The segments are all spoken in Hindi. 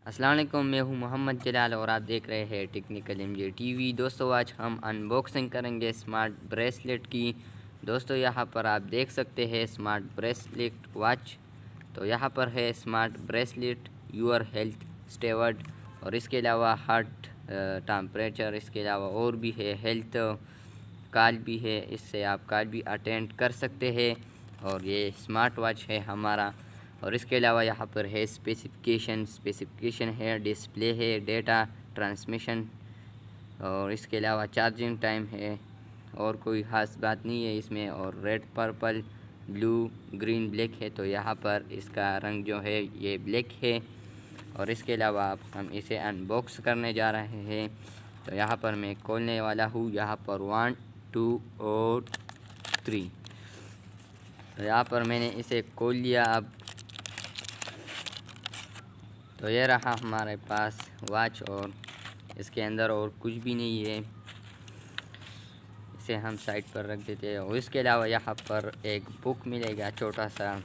अस्सलाम वालेकुम, मैं हूं मोहम्मद जलाल और आप देख रहे हैं टेक्निकल एमजे टीवी। दोस्तों, आज हम अनबॉक्सिंग करेंगे स्मार्ट ब्रेसलेट की। दोस्तों, यहां पर आप देख सकते हैं स्मार्ट ब्रेसलेट वॉच। तो यहां पर है smart bracelet your health steward, और इसके अलावा हार्ट टेम्परेचर, इसके अलावा और भी है हेल्थ कॉल भी है, इससे आप कॉल भी अटेंड कर सकते हैं। और ये स्मार्ट वॉच है हमारा। और इसके अलावा यहाँ पर है स्पेसिफिकेशन है, डिस्प्ले है, डेटा ट्रांसमिशन, और इसके अलावा चार्जिंग टाइम है। और कोई ख़ास बात नहीं है इसमें। और red, purple, blue, green, black है। तो यहाँ पर इसका रंग जो है ये ब्लैक है। और इसके अलावा अब हम इसे अनबॉक्स करने जा रहे हैं। तो यहाँ पर मैं खोलने वाला हूँ। यहाँ पर 1 2 और 3। तो यहाँ पर मैंने इसे खोल लिया। अब तो ये रहा हमारे पास वॉच, और इसके अंदर और कुछ भी नहीं है। इसे हम साइड पर रख देते हैं। और इसके अलावा यहाँ पर एक बुक मिलेगा, छोटा सा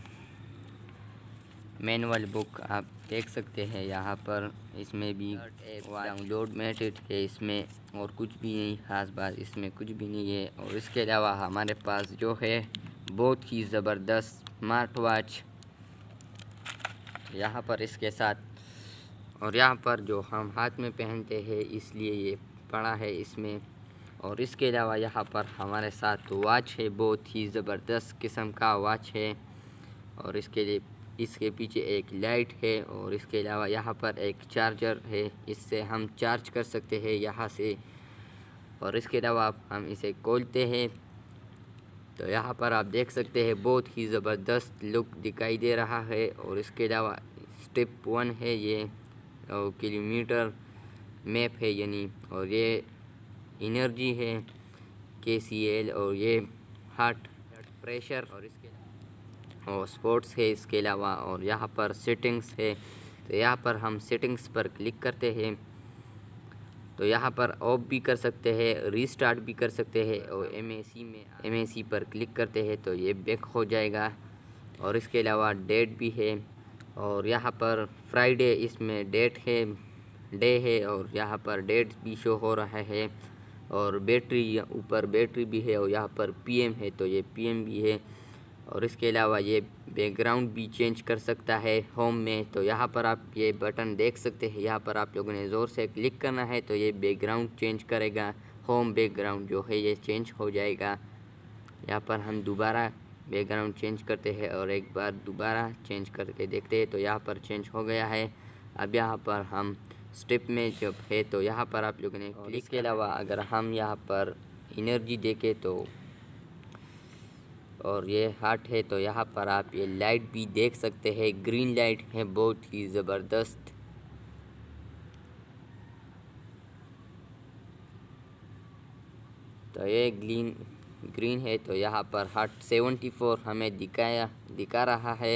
मैनुअल बुक, आप देख सकते हैं यहाँ पर। इसमें भी डाउनलोड मेथड है इसमें, और कुछ भी नहीं, ख़ास बात इसमें कुछ भी नहीं है। और इसके अलावा हमारे पास जो है बहुत ही ज़बरदस्त स्मार्ट वॉच यहाँ पर इसके साथ, और यहाँ पर जो हम हाथ में पहनते हैं इसलिए ये पड़ा है इसमें। और इसके अलावा यहाँ पर हमारे साथ वॉच है, बहुत ही ज़बरदस्त किस्म का वॉच है। और इसके पीछे एक लाइट है। और इसके अलावा यहाँ पर एक चार्जर है, इससे हम चार्ज कर सकते हैं यहाँ से। और इसके अलावा हम इसे खोलते हैं तो यहाँ पर आप देख सकते हैं बहुत ही ज़बरदस्त लुक दिखाई दे रहा है। और इसके अलावा स्टेप 1 है ये, और किलोमीटर मैप है यानी, और ये एनर्जी है KCL, और ये हार्ट प्रेशर, और इसके और स्पोर्ट्स है इसके अलावा। और यहाँ पर सेटिंग्स है। तो यहाँ पर हम सेटिंग्स पर क्लिक करते हैं तो यहाँ पर ऑफ भी कर सकते हैं, रीस्टार्ट भी कर सकते हैं। और MAC पर क्लिक करते हैं तो ये बैक हो जाएगा। और इसके अलावा डेट भी है, और यहाँ पर फ्राइडे इसमें डे है, और यहाँ पर डेट भी शो हो रहा है। और बैटरी, ऊपर बैटरी भी है, और यहाँ पर PM है तो ये PM भी है। और इसके अलावा ये बैकग्राउंड भी चेंज कर सकता है होम में। तो यहाँ पर आप ये बटन देख सकते हैं, यहाँ पर आप लोगों ने ज़ोर से क्लिक करना है तो ये बैकग्राउंड चेंज करेगा, होम बैकग्राउंड जो है ये चेंज हो जाएगा। यहाँ पर हम दोबारा बैकग्राउंड चेंज करते हैं, और एक बार दोबारा चेंज करके देखते हैं तो यहाँ पर चेंज हो गया है। अब यहाँ पर हम स्टेप में जब है तो यहाँ पर आप लोगों ने क्लिक। इसके अलावा अगर हम यहाँ पर एनर्जी देखें तो, और ये हार्ट है, तो यहाँ पर आप ये लाइट भी देख सकते हैं, ग्रीन लाइट है, बहुत ही ज़बरदस्त। तो ये ग्रीन है, तो यहाँ पर हार्ट 74 हमें दिखा रहा है,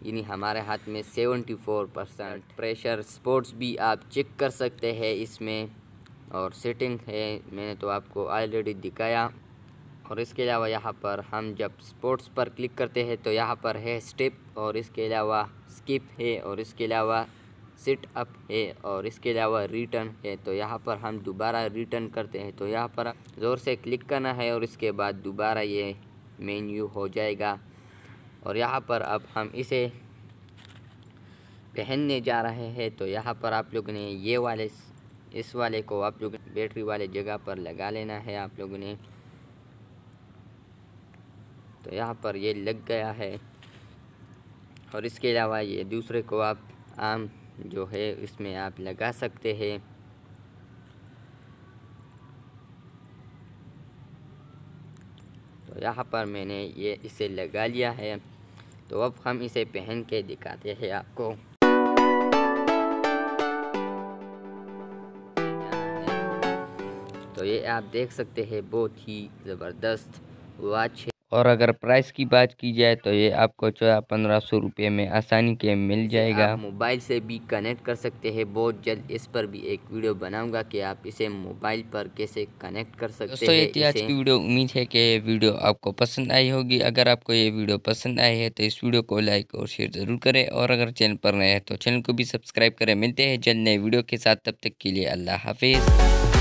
यानी हमारे हाथ में 74%। प्रेशर स्पोर्ट्स भी आप चेक कर सकते हैं इसमें। और सेटिंग है, मैंने तो आपको ऑलरेडी दिखाया। और इसके अलावा यहाँ पर हम जब स्पोर्ट्स पर क्लिक करते हैं तो यहाँ पर है स्टेप, और इसके अलावा स्किप है, और इसके अलावा सिट अप है, और इसके अलावा रिटर्न है। तो यहाँ पर हम दोबारा रिटर्न करते हैं तो यहाँ पर ज़ोर से क्लिक करना है, और इसके बाद दोबारा ये मेन्यू हो जाएगा। और यहाँ पर अब हम इसे पहनने जा रहे हैं तो यहाँ पर आप लोगों ने इस वाले को आप लोग बैटरी वाले जगह पर लगा लेना है आप लोगों ने। तो यहाँ पर ये लग गया है। और इसके अलावा ये दूसरे को आप आम जो है इसमें आप लगा सकते हैं। तो यहाँ पर मैंने ये इसे लगा लिया है। तो अब हम इसे पहन के दिखाते हैं आपको। तो ये आप देख सकते हैं बहुत ही ज़बरदस्त वॉच है। और अगर प्राइस की बात की जाए तो ये आपको 1400-1500 रुपये में आसानी के मिल जाएगा। आप मोबाइल से भी कनेक्ट कर सकते हैं। बहुत जल्द इस पर भी एक वीडियो बनाऊंगा कि आप इसे मोबाइल पर कैसे कनेक्ट कर सकते दोस्तों हैं। ये थी आज की वीडियो। उम्मीद है कि ये वीडियो आपको पसंद आई होगी। अगर आपको ये वीडियो पसंद आई है तो इस वीडियो को लाइक और शेयर ज़रूर करें, और अगर चैनल पर नए हैं तो चैनल को भी सब्सक्राइब करें। मिलते हैं जल्द नए वीडियो के साथ, तब तक के लिए अल्लाह हाफिज़।